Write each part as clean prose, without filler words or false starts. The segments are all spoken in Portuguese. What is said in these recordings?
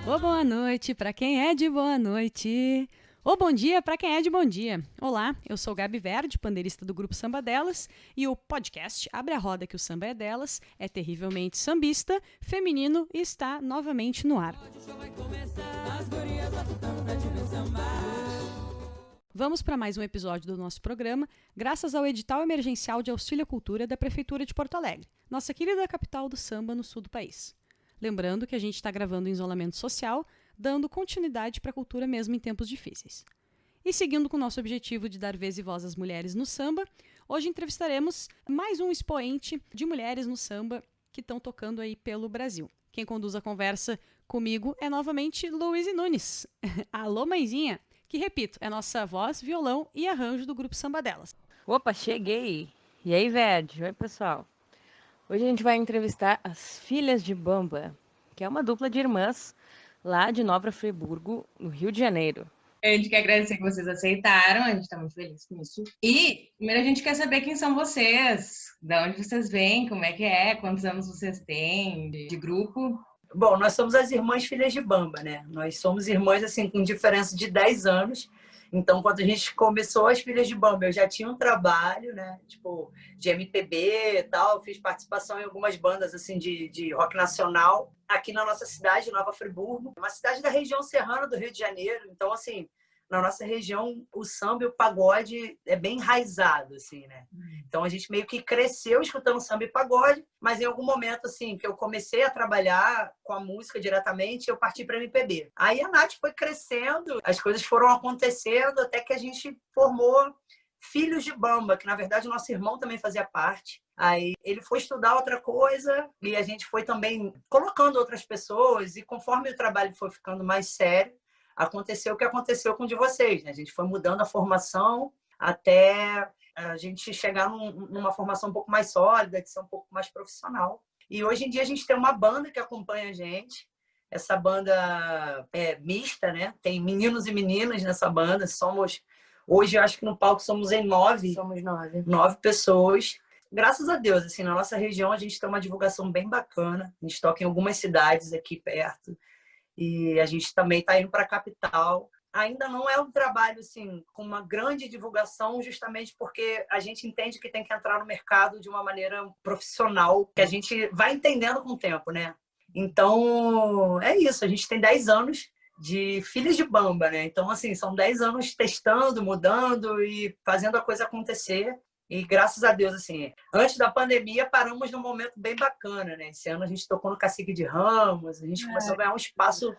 Ô, boa noite para quem é de boa noite. Ô, bom dia para quem é de bom dia. Olá, eu sou Gabi Verde, pandeirista do grupo Samba Delas, e o podcast Abre a Roda que o Samba é Delas é terrivelmente sambista, feminino e está novamente no ar. Vamos para mais um episódio do nosso programa, graças ao edital emergencial de auxílio à cultura da Prefeitura de Porto Alegre, nossa querida capital do samba no sul do país. Lembrando que a gente está gravando em isolamento social, dando continuidade para a cultura mesmo em tempos difíceis. E seguindo com o nosso objetivo de dar vez e voz às mulheres no samba, hoje entrevistaremos mais um expoente de mulheres no samba que estão tocando aí pelo Brasil. Quem conduz a conversa comigo é novamente Luíse Nunes. Alô, mãezinha! Que, repito, é nossa voz, violão e arranjo do grupo Samba Delas. Opa, cheguei! E aí, Verde? Oi, pessoal. Hoje a gente vai entrevistar as Filhas de Bamba, que é uma dupla de irmãs lá de Nova Friburgo, no Rio de Janeiro. A gente quer agradecer que vocês aceitaram, a gente está muito feliz com isso. E, primeiro, a gente quer saber quem são vocês, de onde vocês vêm, como é, quantos anos vocês têm de grupo. Bom, nós somos as irmãs Filhas de Bamba, né? Nós somos irmãs, assim, com diferença de 10 anos. Então, quando a gente começou as Filhas de Bamba, eu já tinha um trabalho, né? Tipo, de MPB e tal. Fiz participação em algumas bandas, assim, de rock nacional. Aqui na nossa cidade, Nova Friburgo. Uma cidade da região serrana do Rio de Janeiro. Então, assim, na nossa região, o samba e o pagode é bem enraizado, assim, né? Então, a gente meio que cresceu escutando samba e pagode, mas em algum momento, assim, que eu comecei a trabalhar com a música diretamente, eu parti para MPB. Aí a Nath foi crescendo, as coisas foram acontecendo até que a gente formou Filhos de Bamba, que, na verdade, o nosso irmão também fazia parte. Aí ele foi estudar outra coisa e a gente foi também colocando outras pessoas, e conforme o trabalho foi ficando mais sério, aconteceu o que aconteceu com o de vocês, né? A gente foi mudando a formação até a gente chegar numa formação um pouco mais sólida, de ser um pouco mais profissional. E hoje em dia a gente tem uma banda que acompanha a gente. Essa banda é mista, né? Tem meninos e meninas nessa banda. Hoje, eu acho que no palco somos em 9. Somos 9. 9 pessoas. Graças a Deus, assim, na nossa região a gente tem uma divulgação bem bacana. A gente toca em algumas cidades aqui perto. E a gente também está indo para a capital. Ainda não é um trabalho assim, com uma grande divulgação, justamente porque a gente entende que tem que entrar no mercado de uma maneira profissional, que a gente vai entendendo com o tempo, né? Então, é isso. A gente tem 10 anos de Filhas de Bamba, né? Então, assim, são 10 anos testando, mudando e fazendo a coisa acontecer. E graças a Deus, assim, antes da pandemia, paramos num momento bem bacana, né? Esse ano a gente tocou no Cacique de Ramos, a gente começou a ganhar um espaço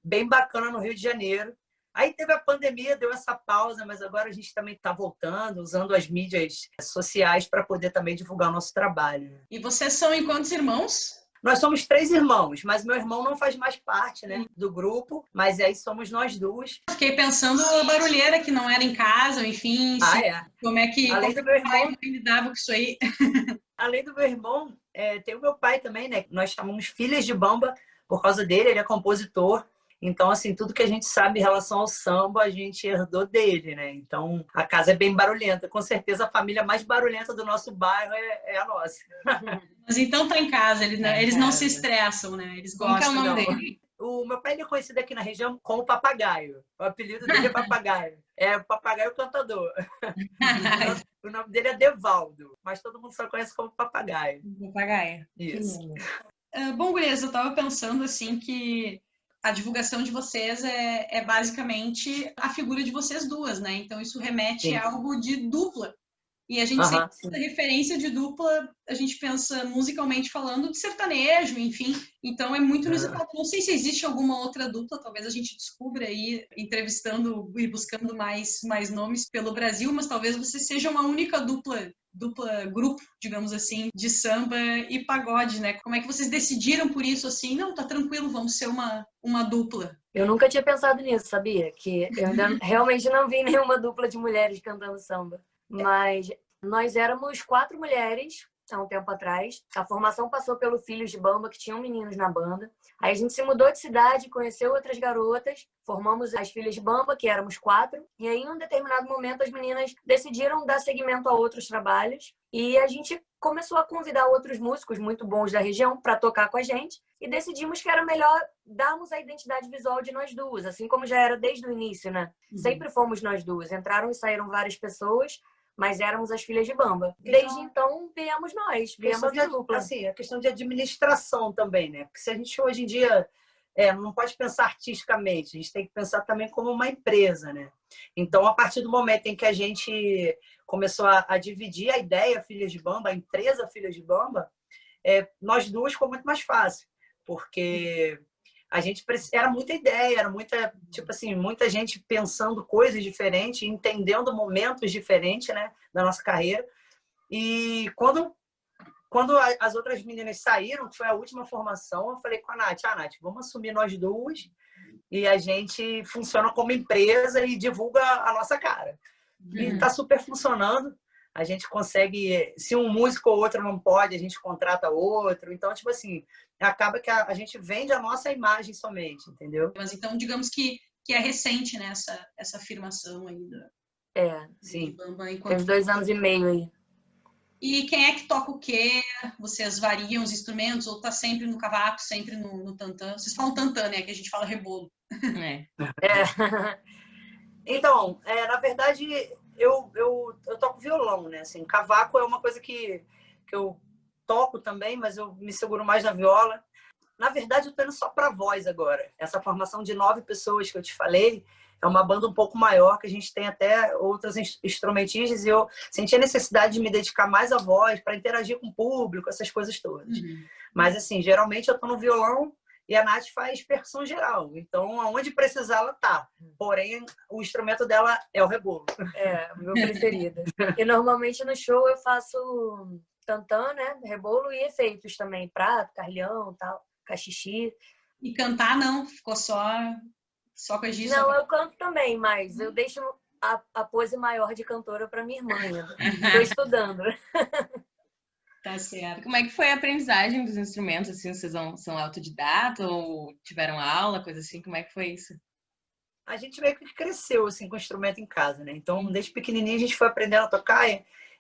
bem bacana no Rio de Janeiro. Aí teve a pandemia, deu essa pausa, mas agora a gente também está voltando, usando as mídias sociais para poder também divulgar o nosso trabalho. E vocês são em quantos irmãos? Nós somos 3 irmãos, mas meu irmão não faz mais parte, né, do grupo, mas aí somos nós duas. Fiquei pensando a barulheira que não era em casa, enfim. Como é que Além do meu irmão, lidava com isso aí? Além do meu irmão, tem o meu pai também, né? Nós chamamos Filhas de Bamba por causa dele, ele é compositor. Então, assim, tudo que a gente sabe em relação ao samba, a gente herdou dele, né? Então, a casa é bem barulhenta. Com certeza, a família mais barulhenta do nosso bairro é a nossa. Mas então tá em casa, eles não se estressam, né? Eles gostam. Como é o nome dele? O meu pai ele é conhecido aqui na região como Papagaio. O apelido dele é Papagaio. É o Papagaio Cantador. O nome dele é Devaldo, mas todo mundo só conhece como Papagaio. Papagaio. Isso. Bom, gurias, eu tava pensando assim que a divulgação de vocês é basicamente a figura de vocês duas, né? Então isso remete a algo de dupla. E a gente sempre pensa referência de dupla, a gente pensa musicalmente falando de sertanejo, enfim. Então é muito inusitado. Não sei se existe alguma outra dupla, talvez a gente descubra aí, entrevistando e buscando mais nomes pelo Brasil, mas talvez você seja uma única dupla grupo, digamos assim, de samba e pagode, né? Como é que vocês decidiram por isso, assim? Não, tá tranquilo, vamos ser uma dupla. Eu nunca tinha pensado nisso, sabia? Que eu ainda realmente não vi nenhuma dupla de mulheres cantando samba. Mas nós éramos 4 mulheres há um tempo atrás. A formação passou pelo Filhos de Bamba, que tinham meninos na banda. Aí a gente se mudou de cidade, conheceu outras garotas, formamos as Filhas de Bamba, que éramos 4. E aí, em um determinado momento, as meninas decidiram dar seguimento a outros trabalhos. E a gente começou a convidar outros músicos muito bons da região para tocar com a gente e decidimos que era melhor darmos a identidade visual de nós duas, assim como já era desde o início, né? Sempre fomos nós duas. Entraram e saíram várias pessoas, mas éramos as filhas de Bamba. Desde então, viemos nós, viemos a dupla. Assim, a questão de administração também, né? Porque se a gente hoje em dia não pode pensar artisticamente, a gente tem que pensar também como uma empresa, né? Então, a partir do momento em que a gente começou a dividir a ideia Filhas de Bamba, a empresa Filhas de Bamba, nós duas ficou muito mais fácil, porque a gente era muita ideia, era muita, tipo assim, muita gente pensando coisas diferentes, entendendo momentos diferentes, né, da nossa carreira. E quando as outras meninas saíram, que foi a última formação, eu falei com a Nath, Nath, vamos assumir nós duas e a gente funciona como empresa e divulga a nossa cara. E tá super funcionando. A gente consegue, se um músico ou outro não pode, a gente contrata outro. Então, tipo assim, acaba que a gente vende a nossa imagem somente, entendeu? Mas então, digamos que é recente, né, essa afirmação aí Sim. do Bamba. Tem uns 2 anos e meio aí. E quem é que toca o quê? Vocês variam os instrumentos ou tá sempre no cavaco, sempre no tantã? Vocês falam tantã, né? Que a gente fala rebolo. Então, na verdade, eu toco violão, né? Assim, cavaco é uma coisa que eu toco também, mas eu me seguro mais na viola. Na verdade, eu tô indo só para voz agora. Essa formação de 9 pessoas que eu te falei é uma banda um pouco maior, que a gente tem até outros instrumentistas, e eu senti a necessidade de me dedicar mais à voz, para interagir com o público, essas coisas todas. Mas, assim, geralmente eu tô no violão e a Nath faz percussão geral. Então, aonde precisar, ela tá. Porém, o instrumento dela é o rebolo. O meu preferido. E normalmente no show eu faço tantã, né? Rebolo e efeitos também. Prato, carrilhão, tal, cachixi. E cantar não, ficou só com a Giz. Não, eu canto também, mas eu deixo a pose maior de cantora para minha irmã ainda. Estou estudando. Tá certo. Como é que foi a aprendizagem dos instrumentos? Assim, vocês são autodidatas ou tiveram aula, coisa assim? Como é que foi isso? A gente meio que cresceu assim com o instrumento em casa, né? Então, desde pequenininho a gente foi aprendendo a tocar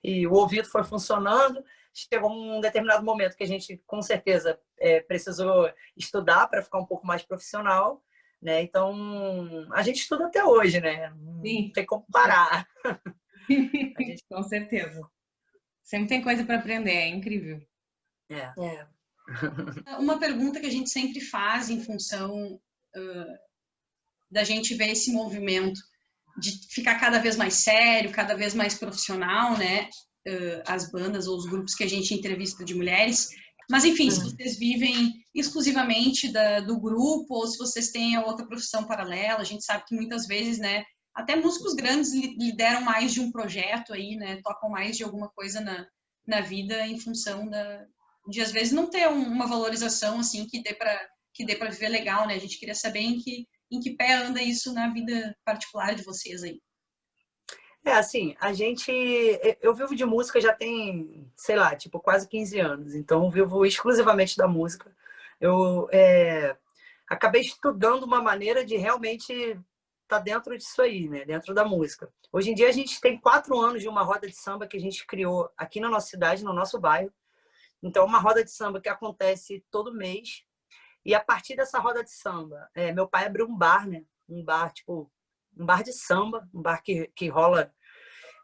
e o ouvido foi funcionando. Chegou um determinado momento que a gente, com certeza, precisou estudar para ficar um pouco mais profissional, né? Então, a gente estuda até hoje, né? Não tem como parar. Com certeza. Sempre tem coisa para aprender, é incrível. Uma pergunta que a gente sempre faz em função da gente ver esse movimento de ficar cada vez mais sério, cada vez mais profissional, né? As bandas ou os grupos que a gente entrevista de mulheres. Mas, enfim, se vocês vivem exclusivamente do grupo ou se vocês têm outra profissão paralela, a gente sabe que muitas vezes, né? Até músicos grandes lideram mais de um projeto aí, né? Tocam mais de alguma coisa na vida em função de às vezes não ter uma valorização assim que dê para viver legal, né? A gente queria saber em que pé anda isso na vida particular de vocês aí. Assim, eu vivo de música já tem, sei lá, tipo quase 15 anos. Então, eu vivo exclusivamente da música. Eu acabei estudando uma maneira de realmente tá dentro disso aí, né? Dentro da música. Hoje em dia a gente tem 4 anos de uma roda de samba que a gente criou aqui na nossa cidade, no nosso bairro. Então, uma roda de samba que acontece todo mês. E a partir dessa roda de samba, meu pai abriu um bar, né? Um bar, tipo, um bar de samba, um bar que rola...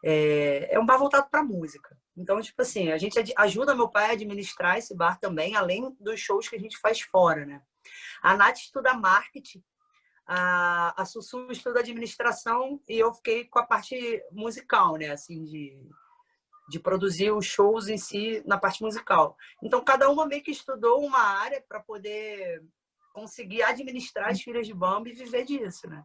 É um bar voltado para música. Então, tipo assim, a gente ajuda meu pai a administrar esse bar também, além dos shows que a gente faz fora, né? A Nath estuda marketing, a Sussu estuda administração e eu fiquei com a parte musical, né? Assim, de produzir os shows em si na parte musical. Então, cada uma meio que estudou uma área para poder conseguir administrar as Filhas de Bamba e viver disso, né?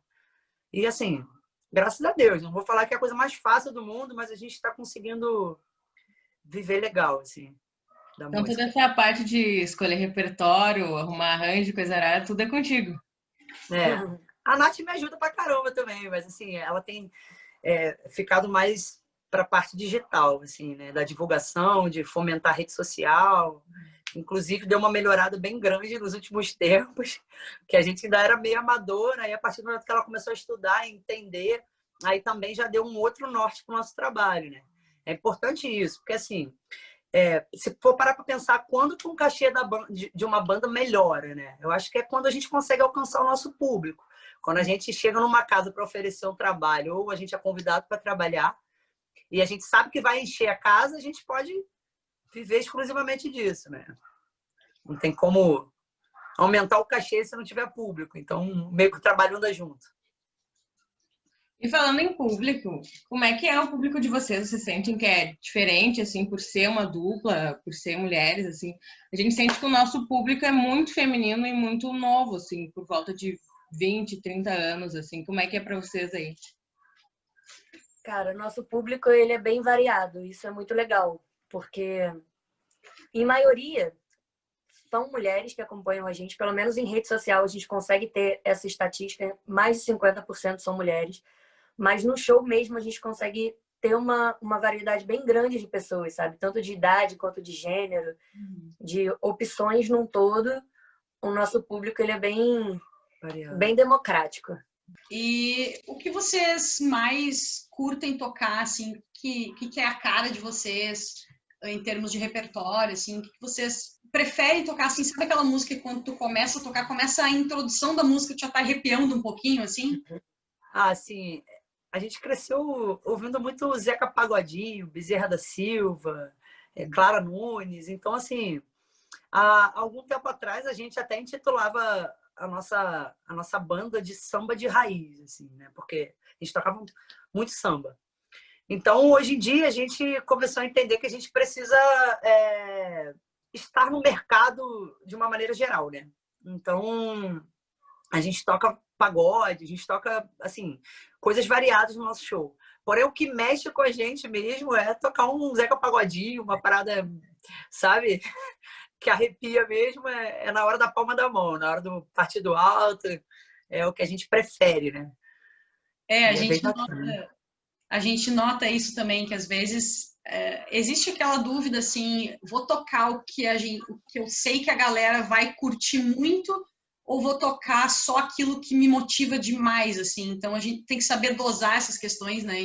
E assim, graças a Deus, não vou falar que é a coisa mais fácil do mundo, mas a gente está conseguindo viver legal, assim, da então, música. toda essa parte de escolher repertório, arrumar arranjo, coisa arada, tudo é contigo. A Nath me ajuda pra caramba também, mas assim, ela tem ficado mais para a parte digital, assim, né? Da divulgação, de fomentar a rede social. Inclusive, deu uma melhorada bem grande nos últimos tempos, que a gente ainda era meio amadora, aí a partir do momento que ela começou a estudar, entender, aí também já deu um outro norte para o nosso trabalho, né? É importante isso, porque assim, se for parar para pensar, quando que um cachê de uma banda melhora, né? Eu acho que é quando a gente consegue alcançar o nosso público. Quando a gente chega numa casa para oferecer um trabalho, ou a gente é convidado para trabalhar, e a gente sabe que vai encher a casa, a gente pode viver exclusivamente disso, né? Não tem como aumentar o cachê se não tiver público. Então, meio que o trabalho anda junto. E falando em público, como é que é o público de vocês? Vocês sentem que é diferente, assim, por ser uma dupla, por ser mulheres, assim? A gente sente que o nosso público é muito feminino e muito novo, assim, por volta de 20, 30 anos, assim. Como é que é para vocês aí? Cara, nosso público, ele é bem variado. Isso é muito legal, porque, em maioria, são mulheres que acompanham a gente. Pelo menos em rede social, a gente consegue ter essa estatística. Mais de 50% são mulheres. Mas no show mesmo, a gente consegue ter uma variedade bem grande de pessoas, sabe? Tanto de idade quanto de gênero, de opções num todo. O nosso público, ele é bem democrático. E o que vocês mais curtem tocar, assim, que é a cara de vocês em termos de repertório, assim, o que vocês preferem tocar, assim, sabe aquela música que quando tu começa a tocar, começa a introdução da música, tu já tá arrepiando um pouquinho, assim? Assim, a gente cresceu ouvindo muito Zeca Pagodinho, Bezerra da Silva, Clara Nunes. Então, assim, há algum tempo atrás a gente até intitulava a nossa banda de samba de raiz, assim, né? Porque a gente tocava muito samba. Então, hoje em dia, a gente começou a entender que a gente precisa estar no mercado de uma maneira geral, né? Então, a gente toca pagode, a gente toca, assim, coisas variadas no nosso show. Porém, o que mexe com a gente mesmo é tocar um Zeca Pagodinho, uma parada, sabe? Que arrepia mesmo é na hora da palma da mão, na hora do partido alto, é o que a gente prefere, né? A gente nota isso também, que às vezes existe aquela dúvida assim, vou tocar o que eu sei que a galera vai curtir muito, ou vou tocar só aquilo que me motiva demais, assim. Então a gente tem que saber dosar essas questões, né?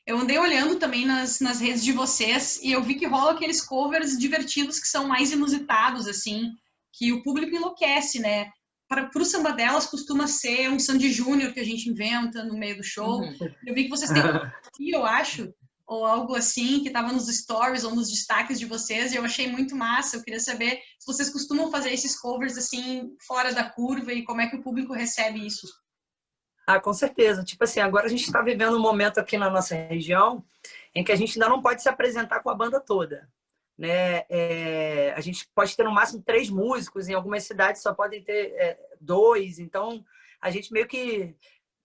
Eu andei olhando também nas redes de vocês e eu vi que rola aqueles covers divertidos que são mais inusitados, assim, que o público enlouquece, né? Para o Samba Delas costuma ser um Sandy Júnior que a gente inventa no meio do show. Eu vi que vocês têm um eu acho, ou algo assim, que estava nos stories ou nos destaques de vocês, e eu achei muito massa. Eu queria saber se vocês costumam fazer esses covers assim, fora da curva, e como é que o público recebe isso. Ah, com certeza. Tipo assim, agora a gente está vivendo um momento aqui na nossa região em que a gente ainda não pode se apresentar com a banda toda, né? A gente pode ter no máximo 3 músicos, em algumas cidades só podem ter 2. Então, a gente meio que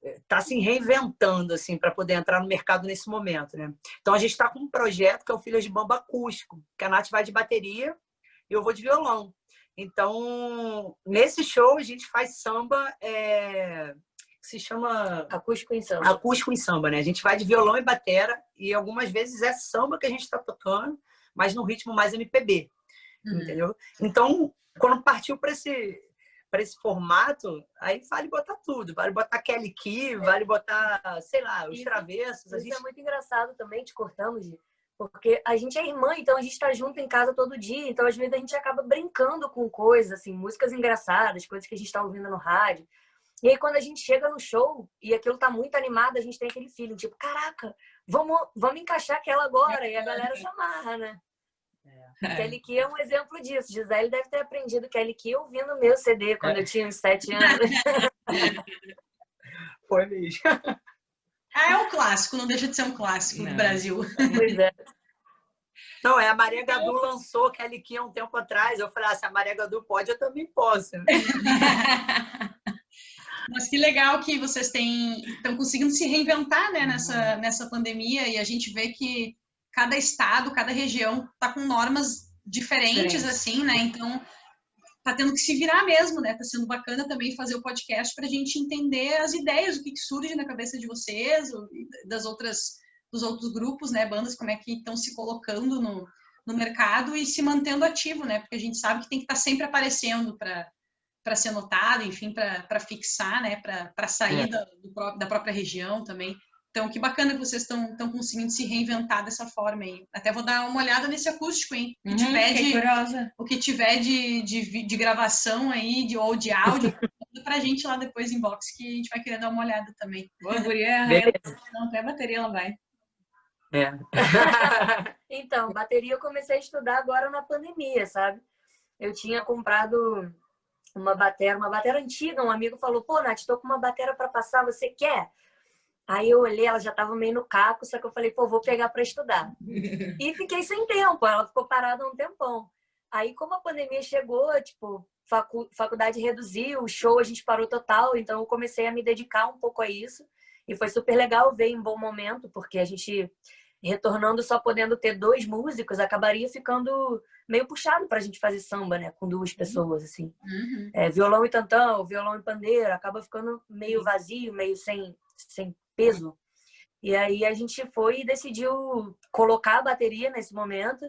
está se reinventando assim para poder entrar no mercado nesse momento, né? Então, a gente está com um projeto que é o Filhas de Bamba Acústico, que a Nath vai de bateria e eu vou de violão. Então, nesse show, a gente faz samba... se chama Acústico em Samba. Acústico em Samba, né? A gente vai de violão e batera e algumas vezes é samba que a gente está tocando, mas num ritmo mais MPB, entendeu? Então, quando partiu para esse formato, aí vale botar tudo. Vale botar Kelly Key, vale botar, sei lá, os Travessos. Isso é muito engraçado também, te cortando, Gi, porque a gente é irmã, então a gente tá junto em casa todo dia, então às vezes a gente acaba brincando com coisas, assim, músicas engraçadas, coisas que a gente tá ouvindo no rádio. E aí, quando a gente chega no show e aquilo tá muito animado, a gente tem aquele feeling, tipo, caraca, vamos encaixar aquela agora. E a galera se amarra, né? Kelly Key é um exemplo disso. Gisele deve ter aprendido Kelly Key ouvindo o meu CD quando eu tinha uns 7 anos. Foi mesmo. É um clássico, não deixa de ser um clássico do Brasil. Pois é. Não, a Maria Gadu lançou Kelly Key há um tempo atrás. Eu falei, se a Maria Gadu pode, eu também posso. Mas que legal que vocês estão conseguindo se reinventar, né, nessa pandemia, e a gente vê que cada estado, cada região está com normas diferentes, assim, né? Então, tá tendo que se virar mesmo, né? Tá sendo bacana também fazer o podcast para a gente entender as ideias, o que surge na cabeça de vocês, dos outros grupos, né, bandas, como é que estão se colocando no mercado e se mantendo ativo, né? Porque a gente sabe que tem que estar sempre aparecendo para ser notado, enfim, para fixar, né? Para sair da própria região também. Então, que bacana que vocês estão conseguindo se reinventar dessa forma aí. Até vou dar uma olhada nesse acústico, hein? O que tiver de gravação aí, ou de áudio, manda pra gente lá depois em box, que a gente vai querer dar uma olhada também. Boa, guria, não, até a bateria ela vai. Então, bateria eu comecei a estudar agora na pandemia, sabe? Eu tinha comprado uma bateria antiga, um amigo falou, pô, Nath, tô com uma bateria para passar, você quer? Aí eu olhei, ela já tava meio no caco, só que eu falei, pô, vou pegar para estudar. E fiquei sem tempo, ela ficou parada um tempão. Aí, como a pandemia chegou, tipo, faculdade reduziu, o show a gente parou total, então eu comecei a me dedicar um pouco a isso. E foi super legal ver em bom momento, porque a gente, retornando só podendo ter 2 músicos, acabaria ficando meio puxado pra gente fazer samba, né? Com 2 pessoas, assim. Violão e tantão, violão e pandeiro, acaba ficando meio vazio, meio sem peso. E aí a gente foi e decidiu colocar a bateria nesse momento.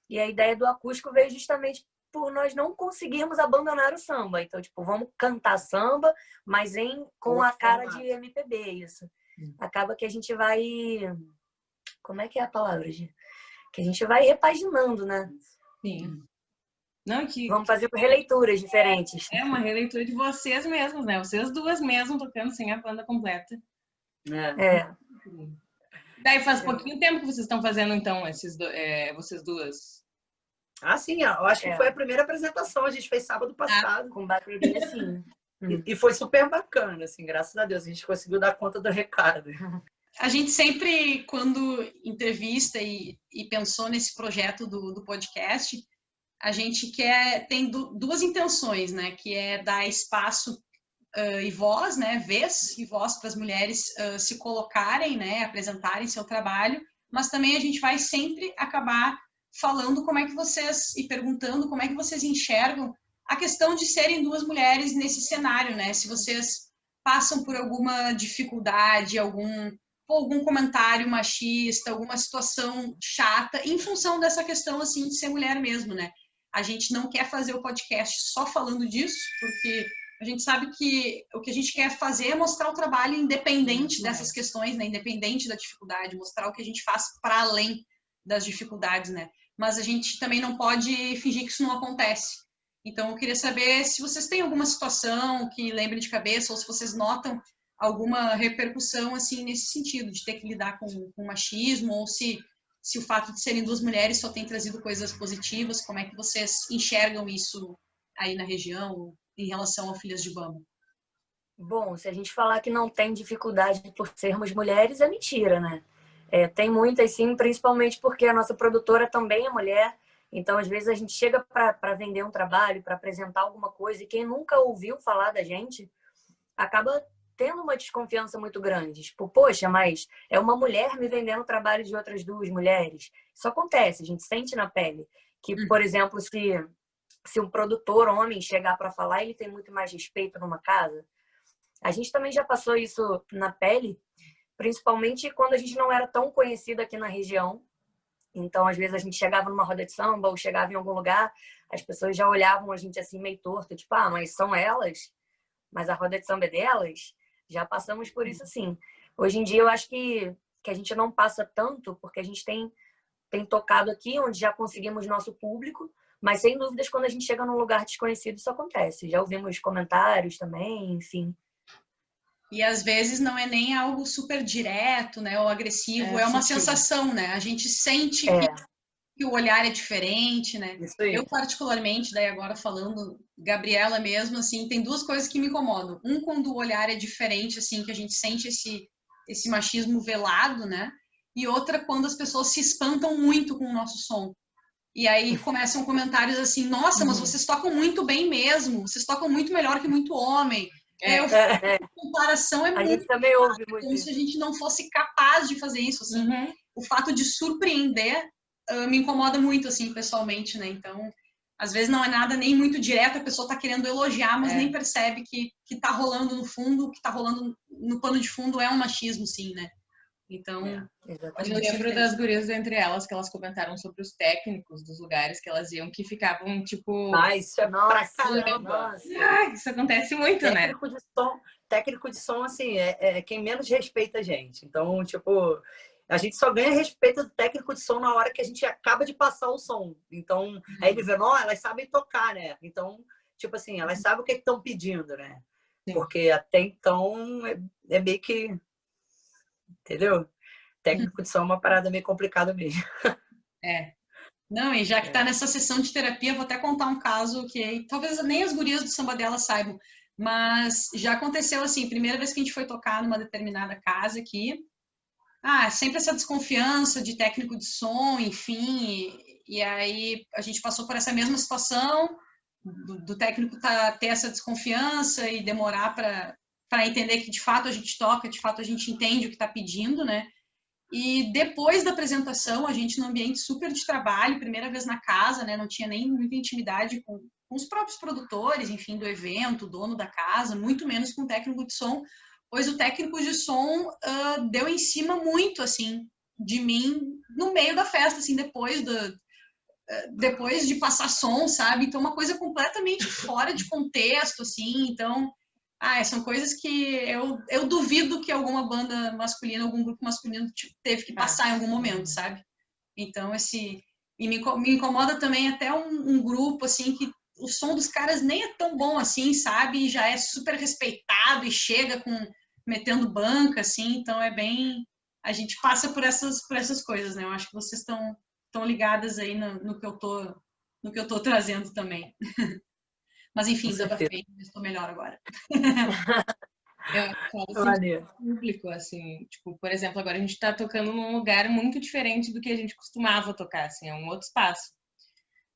E a ideia do acústico veio justamente por nós não conseguirmos abandonar o samba. Então, tipo, vamos cantar samba, mas com a cara de MPB, isso. Acaba que a gente vai... Como é que é a palavra, Gi? Que a gente vai repaginando, né? Sim. Não, Vamos fazer releituras diferentes. É uma releitura de vocês mesmos, né? Vocês duas mesmo tocando sem a banda completa. Daí faz pouquinho tempo que vocês estão fazendo, então, vocês duas. Ah, sim, eu acho que foi a primeira apresentação, a gente fez sábado passado. Com bateria, sim. E foi super bacana, assim, graças a Deus, a gente conseguiu dar conta do recado. A gente sempre, quando entrevista e pensou nesse projeto do podcast, a gente tem 2 intenções, né? Que é dar espaço e voz, né? Vez e voz para as mulheres se colocarem, né? Apresentarem seu trabalho, mas também a gente vai sempre acabar falando e perguntando como é que vocês enxergam a questão de serem 2 mulheres nesse cenário, né? Se vocês passam por alguma dificuldade, algum comentário machista, alguma situação chata, em função dessa questão, assim, de ser mulher mesmo, né? A gente não quer fazer o podcast só falando disso, porque a gente sabe que o que a gente quer fazer é mostrar o trabalho independente dessas questões, né? Independente da dificuldade, mostrar o que a gente faz para além das dificuldades, né? Mas a gente também não pode fingir que isso não acontece. Então, eu queria saber se vocês têm alguma situação que lembrem de cabeça, ou se vocês notam alguma repercussão, assim, nesse sentido, de ter que lidar com machismo, ou se o fato de serem 2 mulheres só tem trazido coisas positivas, como é que vocês enxergam isso aí na região, em relação ao Filhas de Bamba? Bom, se a gente falar que não tem dificuldade por sermos mulheres, é mentira, né? Tem muitas, sim, principalmente porque a nossa produtora também é mulher. Então, às vezes, a gente chega para vender um trabalho, para apresentar alguma coisa, e quem nunca ouviu falar da gente acaba tendo uma desconfiança muito grande. Tipo, poxa, mas é uma mulher me vendendo o trabalho de outras 2 mulheres. Isso acontece, a gente sente na pele. Que, por exemplo, se um produtor homem chegar para falar, ele tem muito mais respeito numa casa. A gente também já passou isso na pele, principalmente quando a gente não era tão conhecida aqui na região. Então, às vezes, a gente chegava numa roda de samba ou chegava em algum lugar, as pessoas já olhavam a gente assim meio torto, tipo, mas são elas? Mas a roda de samba é delas? Já passamos por isso, sim. Hoje em dia, eu acho que a gente não passa tanto, porque a gente tem tocado aqui, onde já conseguimos nosso público, mas, sem dúvidas, quando a gente chega num lugar desconhecido, isso acontece. Já ouvimos comentários também, enfim. E às vezes não é nem algo super direto, né, ou agressivo, é uma sensação, né? A gente sente que o olhar é diferente, né? Eu particularmente, daí agora falando, Gabriela mesmo, assim, tem 2 coisas que me incomodam. Quando o olhar é diferente, assim, que a gente sente esse machismo velado, né? E outra, quando as pessoas se espantam muito com o nosso som. E aí começam comentários assim, nossa, mas vocês tocam muito bem mesmo, vocês tocam muito melhor que muito homem. A comparação é a muito... gente também ouve muito como se a gente não fosse capaz de fazer isso, assim. O fato de surpreender me incomoda muito, assim, pessoalmente, né? Então, às vezes não é nada nem muito direto, a pessoa tá querendo elogiar, mas nem percebe que tá rolando no fundo, que tá rolando no pano de fundo é um machismo, sim, né? Então, Eu Exatamente. lembro das gurias do Entre Elas que elas comentaram sobre os técnicos dos lugares que elas iam, que ficavam tipo, Ah, isso é pra Nossa, caramba. nossa. ah, isso acontece muito, né? Técnico de som, assim, é quem menos respeita a gente. Então, tipo, a gente só ganha respeito do técnico de som na hora que a gente acaba de passar o som. Então, aí ele vê, não, elas sabem tocar, né? Então, tipo assim, elas sabem o que estão pedindo, né? Sim. Porque até então é meio que, entendeu? Técnico de som é uma parada meio complicada mesmo. é. Não, e já que tá nessa sessão de terapia, vou até contar um caso que talvez nem as gurias do samba dela saibam, mas já aconteceu assim, primeira vez que a gente foi tocar numa determinada casa aqui, sempre essa desconfiança de técnico de som, enfim, e aí a gente passou por essa mesma situação, do técnico ter essa desconfiança e demorar para entender que de fato a gente toca, de fato a gente entende o que está pedindo, né? E depois da apresentação, a gente no ambiente super de trabalho, primeira vez na casa, né? Não tinha nem muita intimidade com os próprios produtores, enfim, do evento, o dono da casa, muito menos com o técnico de som, pois o técnico de som deu em cima muito, assim, de mim no meio da festa, assim, depois de passar som, sabe? Então, uma coisa completamente fora de contexto, assim, então... são coisas que eu duvido que alguma banda masculina, algum grupo masculino teve que passar em algum momento, sabe? Então, e me incomoda também até um grupo, assim, que o som dos caras nem é tão bom assim, sabe? E já é super respeitado e chega metendo banca, assim, então é bem... A gente passa por essas coisas, né? Eu acho que vocês estão ligadas aí no que eu tô trazendo também. Mas, enfim, desabafei, estou melhor agora. Eu falo assim, de público, assim, tipo, por exemplo, agora a gente tá tocando num lugar muito diferente do que a gente costumava tocar, assim, é um outro espaço.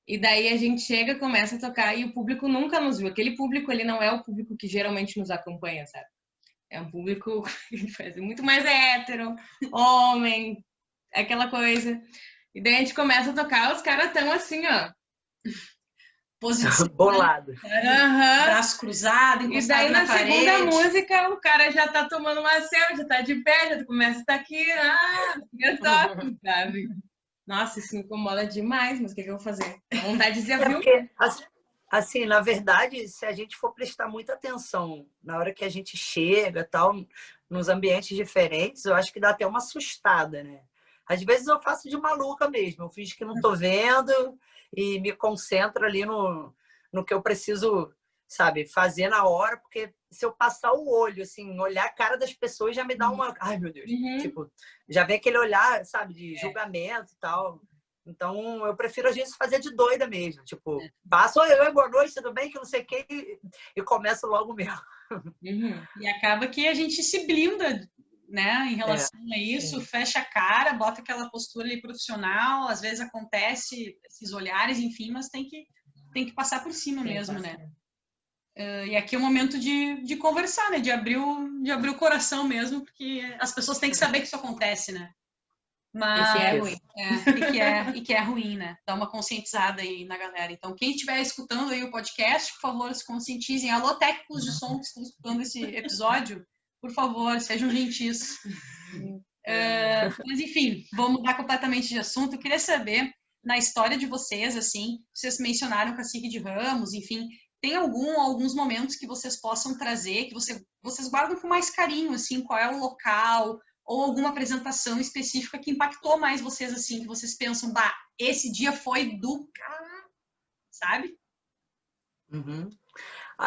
E daí a gente chega, começa a tocar e o público nunca nos viu. Aquele público, ele não é o público que geralmente nos acompanha, sabe? É um público muito mais hétero, homem, aquela coisa. E daí a gente começa a tocar, os caras tão assim, ó. Posição, bolado. Braço cruzado, encostado na parede. E daí na segunda música o cara já tá tomando uma selfie, já tá de pé, já começa a estar aqui, eu toco, sabe? Nossa, isso me incomoda demais, mas o que eu vou fazer? Dá vontade de dizer, viu? Porque, assim, na verdade, se a gente for prestar muita atenção na hora que a gente chega, tal, nos ambientes diferentes, eu acho que dá até uma assustada, né? Às vezes eu faço de maluca mesmo, eu finjo que não tô vendo e me concentro ali no que eu preciso, sabe, fazer na hora, porque se eu passar o olho, assim, olhar a cara das pessoas já me dá uma... Ai, meu Deus! Tipo, já vem aquele olhar, sabe, de julgamento e tal. Então, eu prefiro, às vezes, fazer de doida mesmo. Tipo, passo, oi, boa noite, tudo bem? Que não sei o quê, e começo logo mesmo. E acaba que a gente se blinda, né, em relação a isso, fecha a cara, bota aquela postura ali profissional, às vezes acontece esses olhares, enfim, mas tem que passar por cima mesmo, né? E aqui é o momento de conversar, né? De abrir o coração mesmo, porque as pessoas têm que saber que isso acontece, né? Mas, e que é ruim. E que é ruim, né? Dá uma conscientizada aí na galera. Então, quem estiver escutando aí o podcast, por favor, se conscientizem. Alô, técnicos de som que estão escutando esse episódio, por favor, sejam gentis. Mas, enfim, vamos mudar completamente de assunto. Eu queria saber, na história de vocês, assim, vocês mencionaram Cacique de Ramos, enfim, tem alguns momentos que vocês possam trazer, que vocês guardam com mais carinho, assim, qual é o local, ou alguma apresentação específica que impactou mais vocês, assim, que vocês pensam, bah, esse dia foi do cara, sabe?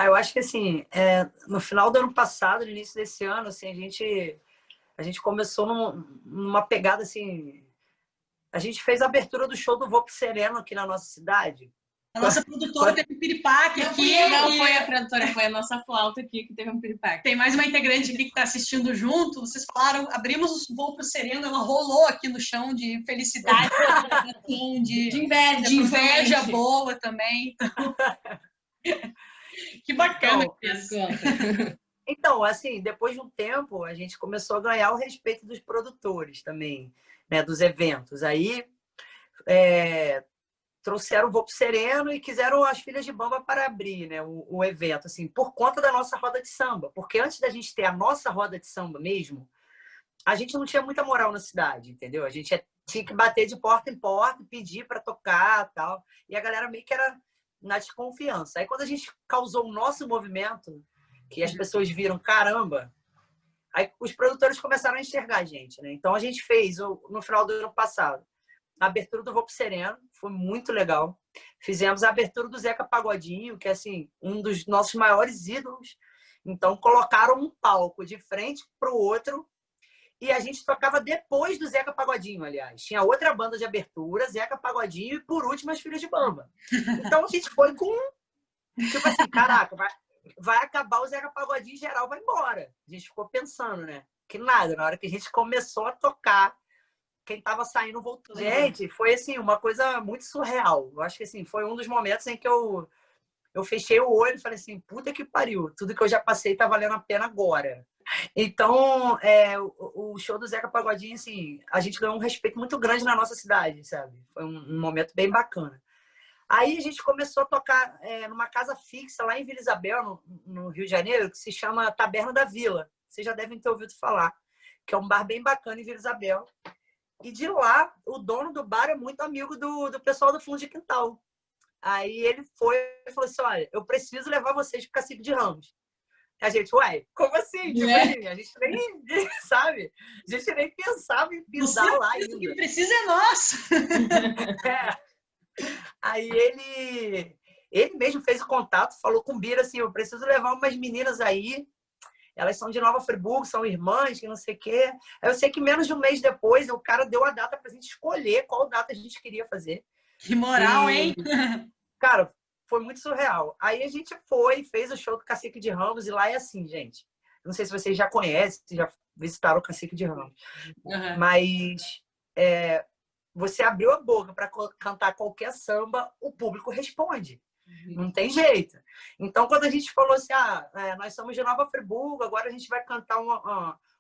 Eu acho que, assim, no final do ano passado, no início desse ano, assim, a gente começou numa pegada, assim... A gente fez a abertura do show do Vou Pro Sereno aqui na nossa cidade. A nossa produtora teve um piripaque aqui. Não foi a produtora, foi a nossa flauta aqui que teve um piripaque. Tem mais uma integrante aqui que está assistindo junto. Vocês falaram, abrimos o Voo Pro Sereno, ela rolou aqui no chão de felicidade, de inveja boa também. Então... Que bacana. Então, assim, depois de um tempo, a gente começou a ganhar o respeito dos produtores também, né, dos eventos. Aí, trouxeram o Voo Pro Sereno e quiseram as Filhas de Bamba para abrir, né, o evento, assim, por conta da nossa roda de samba. Porque antes da gente ter a nossa roda de samba mesmo, a gente não tinha muita moral na cidade, entendeu? A gente tinha que bater de porta em porta, pedir para tocar, tal. E a galera meio que era na desconfiança. Aí quando a gente causou o nosso movimento, que as pessoas viram, caramba, aí os produtores começaram a enxergar a gente, né? Então a gente fez, no final do ano passado, a abertura do Vou Pro Sereno, foi muito legal. Fizemos a abertura do Zeca Pagodinho, que é assim, um dos nossos maiores ídolos. Então colocaram um palco de frente para o outro e a gente tocava depois do Zeca Pagodinho, aliás. Tinha outra banda de abertura, Zeca Pagodinho e, por último, as Filhas de Bamba. Então a gente foi com, tipo assim, caraca, vai acabar o Zeca Pagodinho e geral vai embora. A gente ficou pensando, né? Que nada, na hora que a gente começou a tocar, quem tava saindo voltou. Gente, foi assim, uma coisa muito surreal. Eu acho que assim, foi um dos momentos em que eu fechei o olho e falei assim, puta que pariu, tudo que eu já passei tá valendo a pena agora. Então, o show do Zeca Pagodinho, assim, a gente ganhou um respeito muito grande na nossa cidade, sabe? Foi um momento bem bacana. Aí a gente começou a tocar numa casa fixa lá em Vila Isabel, no Rio de Janeiro, que se chama Taberna da Vila. Vocês já devem ter ouvido falar, que é um bar bem bacana em Vila Isabel. E de lá, o dono do bar é muito amigo do pessoal do Fundo de Quintal. Aí ele foi e falou assim, olha, eu preciso levar vocês para Cacique de Ramos. A gente, ué, como assim? Tipo assim, a gente nem, sabe? A gente nem pensava em pisar lá ainda. O que precisa é nosso. Aí ele mesmo fez o contato, falou com o Bira assim, eu preciso levar umas meninas aí, elas são de Nova Friburgo, são irmãs, que não sei o quê. Aí eu sei que menos de um mês depois, o cara deu a data pra gente escolher qual data a gente queria fazer. Que moral, hein? Cara, foi muito surreal. Aí a gente fez o show do Cacique de Ramos, e lá é assim, gente. Não sei se vocês já conhecem, já visitaram o Cacique de Ramos. Mas você abriu a boca para cantar qualquer samba, o público responde. Não tem jeito. Então, quando a gente falou assim, nós somos de Nova Friburgo, agora a gente vai cantar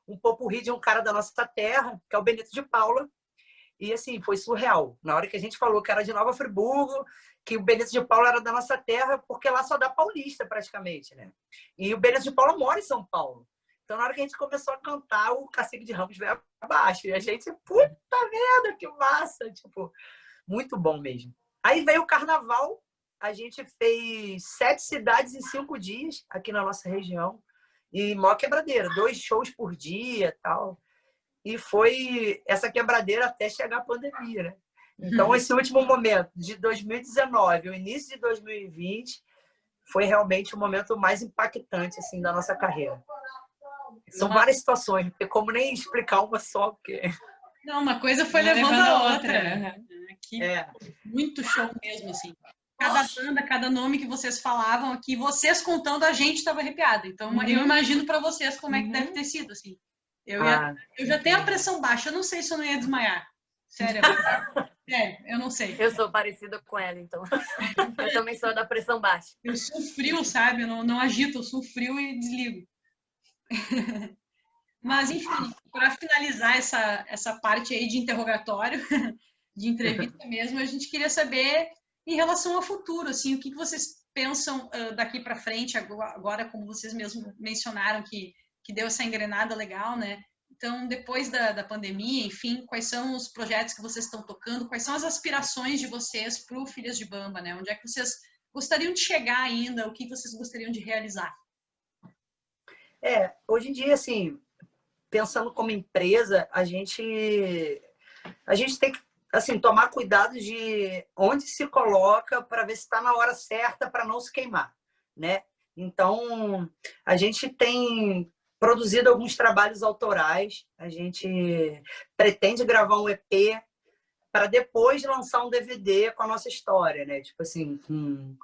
um popurrí de um cara da nossa terra, que é o Benito de Paula. E assim, foi surreal. Na hora que a gente falou que era de Nova Friburgo, que o Benito de Paula era da nossa terra, porque lá só dá paulista praticamente, né? E o Benito de Paula mora em São Paulo. Então, na hora que a gente começou a cantar, o Cacique de Ramos veio abaixo. E a gente, puta merda, que massa! Tipo, muito bom mesmo. Aí veio o carnaval, a gente fez 7 cidades em 5 dias aqui na nossa região. E mó quebradeira, 2 shows por dia e tal. E foi essa quebradeira até chegar a pandemia, né? Então, esse último momento de 2019, o início de 2020, foi realmente o momento mais impactante assim, da nossa carreira. São várias situações, não tem como nem explicar uma só. Porque... Não, uma coisa foi levando a outra. Aqui, É. Muito show mesmo, assim. Cada banda, cada nome que vocês falavam aqui, vocês contando, a gente estava arrepiada. Então, eu imagino para vocês como é que deve ter sido, assim. Eu já tenho a pressão baixa, eu não sei se eu não ia desmaiar. Sério. Eu não sei. Eu sou parecida com ela, então. Eu também sou da pressão baixa. Eu sou frio, sabe? Eu não agito, eu sou frio e desligo. Mas, enfim, para finalizar essa parte aí de interrogatório, de entrevista mesmo, a gente queria saber em relação ao futuro, assim, o que vocês pensam daqui para frente, agora, como vocês mesmos mencionaram, que deu essa engrenada legal, né? Então, depois da pandemia, enfim, quais são os projetos que vocês estão tocando? Quais são as aspirações de vocês para o Filhas de Bamba, né? Onde é que vocês gostariam de chegar ainda? O que vocês gostariam de realizar? Hoje em dia, assim, pensando como empresa, a gente tem que assim, tomar cuidado de onde se coloca para ver se está na hora certa para não se queimar, né? Então, a gente tem produzido alguns trabalhos autorais, a gente pretende gravar um EP para depois lançar um DVD com a nossa história, né? Tipo assim, com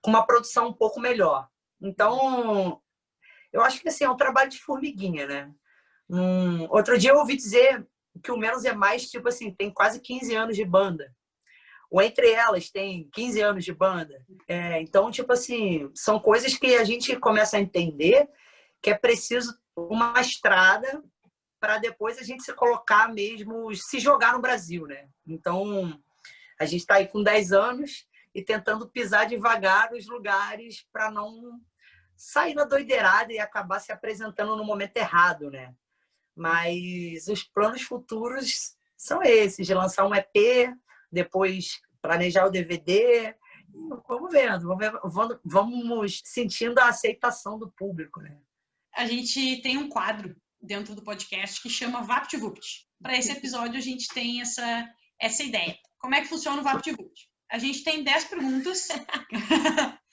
uma produção um pouco melhor. Então, eu acho que assim, é um trabalho de formiguinha, né? Outro dia eu ouvi dizer que o Menos é Mais, tipo assim, tem quase 15 anos de banda. O Entre Elas tem 15 anos de banda. Então, tipo assim, são coisas que a gente começa a entender que é preciso uma estrada para depois a gente se colocar mesmo, se jogar no Brasil, né? Então, a gente está aí com 10 anos e tentando pisar devagar os lugares para não sair na doideirada e acabar se apresentando no momento errado, né? Mas os planos futuros são esses, de lançar um EP, depois planejar o DVD. Vamos vendo, vamos sentindo a aceitação do público, né? A gente tem um quadro dentro do podcast que chama VaptVupt. Para esse episódio, a gente tem essa ideia. Como é que funciona o VaptVupt? A gente tem 10 perguntas.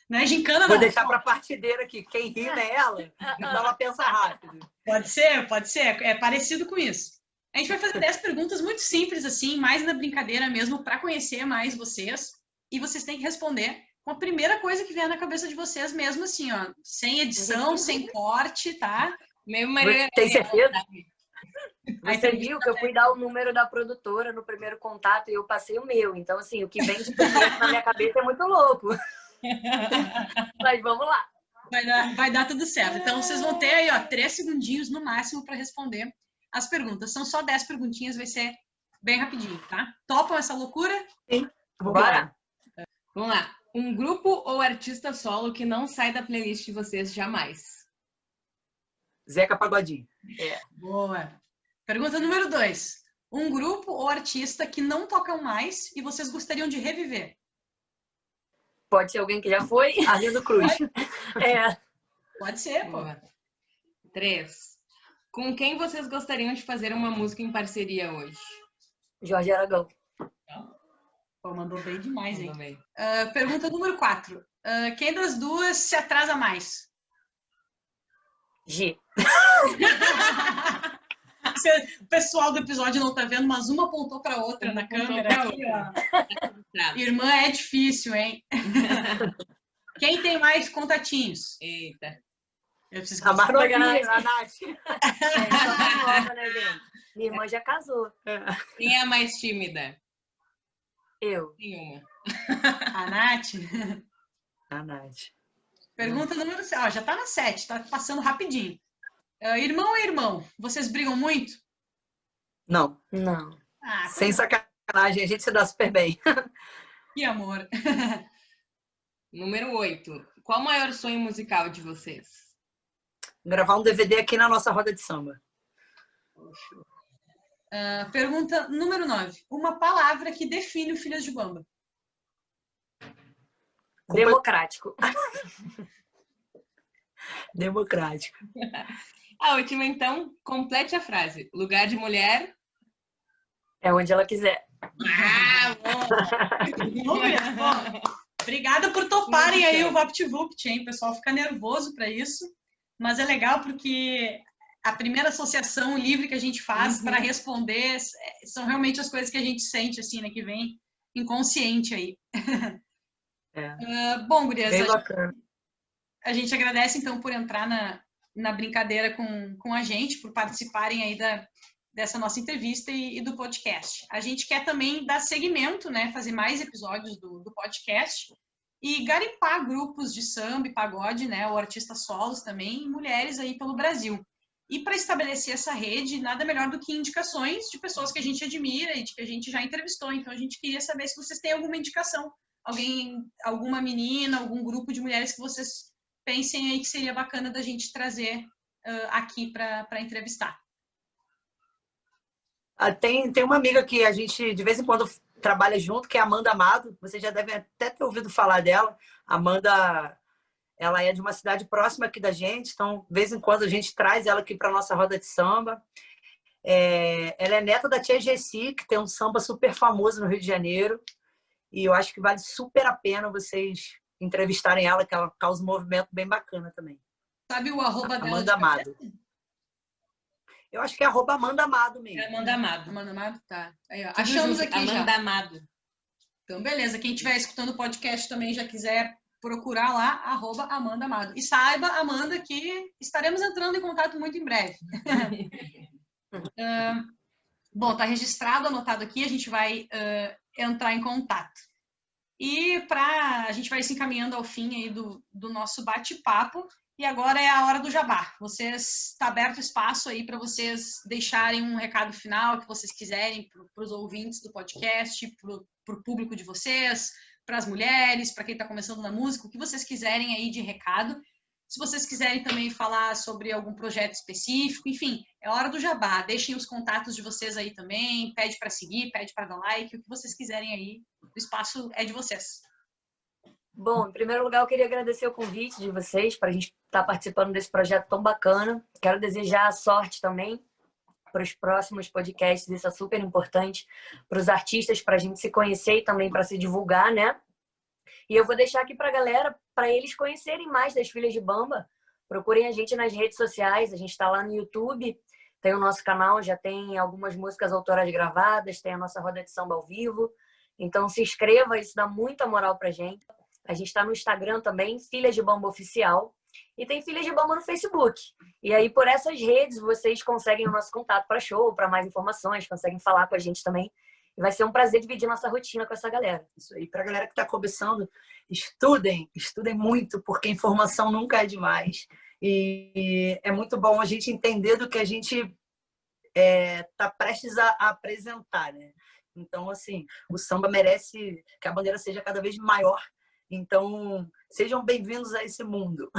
Não é gincana, não. Vou deixar para a partideira aqui. Quem ri é ela, então ela pensa rápido. Pode ser. É parecido com isso. A gente vai fazer 10 perguntas muito simples, assim, mais na brincadeira mesmo, para conhecer mais vocês. E vocês têm que responder com a primeira coisa que vier na cabeça de vocês mesmo, assim, ó. Sem edição, sem corte, tá? Mesmo Você tem certeza? Você viu que eu fui dar o número da produtora no primeiro contato e eu passei o meu. Então, assim, o que vem de primeiro na minha cabeça é muito louco. Mas vamos lá. Vai dar tudo certo. Então, vocês vão ter aí, ó, 3 segundinhos no máximo para responder as perguntas. São só 10 perguntinhas, vai ser bem rapidinho, tá? Topam essa loucura? Sim. Bora. Vamos lá. Um grupo ou artista solo que não sai da playlist de vocês jamais? Zeca Pagodinho. Boa. Pergunta número 2. Um grupo ou artista que não tocam mais e vocês gostariam de reviver? Pode ser alguém que já foi. Arlindo Cruz. Pode ser, pô. Boa. 3. Com quem vocês gostariam de fazer uma música em parceria hoje? Jorge Aragão. Pô, mandou bem demais, hein? Mandou bem. Pergunta número 4. Quem das duas se atrasa mais? G. O pessoal do episódio não tá vendo, mas uma apontou para outra na câmera. Aqui, ó. Irmã é difícil, hein? Quem tem mais contatinhos? Eita. Eu preciso A mais novinha, Organize. a Nath. Nova, né, gente? Minha irmã já casou. Quem é a mais tímida? Eu. Nenhuma. A Nath. A Nath. Pergunta número 7. Ó, já tá na 7, tá passando rapidinho. Irmão ou irmão? Vocês brigam muito? Não. Não. Ah, Sem sacanagem, a gente se dá super bem. que amor. Número 8. Qual o maior sonho musical de vocês? Gravar um DVD aqui na nossa roda de samba. Pergunta número 9. Uma palavra que define o Filhas de Bamba. Democrático. Democrático. A última, então, complete a frase. Lugar de mulher. É onde ela quiser. Ah, bom. Obrigada por toparem aí o VaptVupt, hein? O pessoal fica nervoso para isso, mas é legal porque a primeira associação livre que a gente faz para responder são realmente as coisas que a gente sente, assim, né? Que vem inconsciente aí. Bom, gurias, Bem bacana. a gente agradece, então, por entrar na brincadeira com a gente, por participarem aí dessa nossa entrevista e do podcast. A gente quer também dar seguimento, né? Fazer mais episódios do podcast e garimpar grupos de samba e pagode, né? Ou artistas solos também, e mulheres aí pelo Brasil. E para estabelecer essa rede, nada melhor do que indicações de pessoas que a gente admira e de que a gente já entrevistou. Então, a gente queria saber se vocês têm alguma indicação. Alguma menina, algum grupo de mulheres que vocês pensem aí que seria bacana da gente trazer aqui para entrevistar. Tem uma amiga que a gente, de vez em quando, trabalha junto, que é a Amanda Amado. Vocês já devem até ter ouvido falar dela. A Amanda, ela é de uma cidade próxima aqui da gente, então, de vez em quando, a gente traz ela aqui para a nossa roda de samba. Ela é neta da tia Gessi, que tem um samba super famoso no Rio de Janeiro. E eu acho que vale super a pena vocês entrevistarem ela, que ela causa um movimento bem bacana também. Sabe o arroba dela? Amanda Amado. Eu acho que é @Amanda Amado mesmo. É Amanda Amado. Amanda Amado? Tá. Aí, ó. Achamos aqui Amanda já. Amado. Então, beleza. Quem estiver escutando o podcast também já quiser procurar lá, @Amanda Amado. E saiba, Amanda, que estaremos entrando em contato muito em breve. Bom, tá registrado, anotado aqui, a gente vai entrar em contato. E a gente vai se encaminhando ao fim aí do nosso bate-papo. E agora é a hora do jabá. Está aberto espaço aí para vocês deixarem um recado final que vocês quiserem para os ouvintes do podcast, para o público de vocês, para as mulheres, para quem está começando na música, o que vocês quiserem aí de recado. Se vocês quiserem também falar sobre algum projeto específico, enfim, é hora do jabá. Deixem os contatos de vocês aí também, pede para seguir, pede para dar like, o que vocês quiserem aí, o espaço é de vocês. Bom, em primeiro lugar, eu queria agradecer o convite de vocês para a gente estar participando desse projeto tão bacana. Quero desejar sorte também para os próximos podcasts, isso é super importante para os artistas, para a gente se conhecer e também para se divulgar, né? E eu vou deixar aqui para a galera, para eles conhecerem mais das Filhas de Bamba. Procurem a gente nas redes sociais, a gente está lá no YouTube, tem o nosso canal, já tem algumas músicas autorais gravadas, tem a nossa roda de samba ao vivo. Então se inscreva, isso dá muita moral para a gente. A gente está no Instagram também, Filhas de Bamba Oficial. E tem Filhas de Bamba no Facebook. E aí, por essas redes, vocês conseguem o nosso contato para show, para mais informações, conseguem falar com a gente também. E vai ser um prazer dividir nossa rotina com essa galera. Isso aí, para a galera que está começando, estudem muito, porque informação nunca é demais. E é muito bom a gente entender do que a gente está prestes a apresentar, né? Então, assim, o samba merece que a bandeira seja cada vez maior. Então, sejam bem-vindos a esse mundo.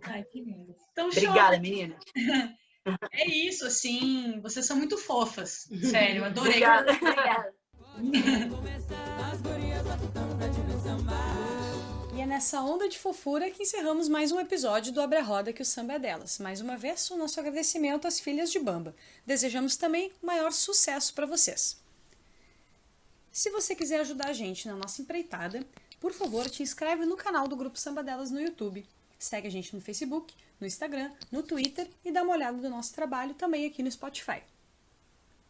Ai, que lindo. Então, obrigada, meninas. É isso, assim, vocês são muito fofas. Sério, adorei. Obrigada. E é nessa onda de fofura que encerramos mais um episódio do Abre a Roda, que o samba é delas. Mais uma vez, o nosso agradecimento às Filhas de Bamba. Desejamos também maior sucesso para vocês. Se você quiser ajudar a gente na nossa empreitada, por favor, te inscreve no canal do Grupo Samba Delas no YouTube. Segue a gente no Facebook, no Instagram, no Twitter e dá uma olhada no nosso trabalho também aqui no Spotify.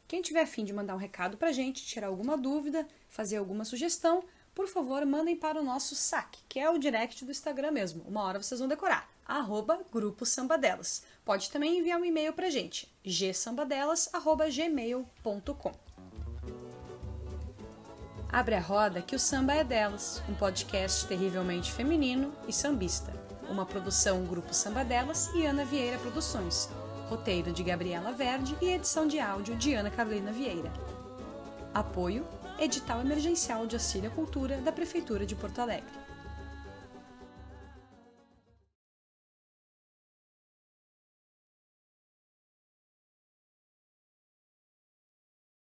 Quem tiver a fim de mandar um recado pra gente, tirar alguma dúvida, fazer alguma sugestão, por favor, mandem para o nosso saque, que é o direct do Instagram mesmo. Uma hora vocês vão decorar. @Grupo Samba Delas. Pode também enviar um e-mail pra gente, gsambadelas@gmail.com. Abre a Roda, que o samba é delas, um podcast terrivelmente feminino e sambista. Uma produção Grupo Samba Delas e Ana Vieira Produções. Roteiro de Gabriela Verde e edição de áudio de Ana Carolina Vieira. Apoio, Edital Emergencial de Auxílio à Cultura da Prefeitura de Porto Alegre.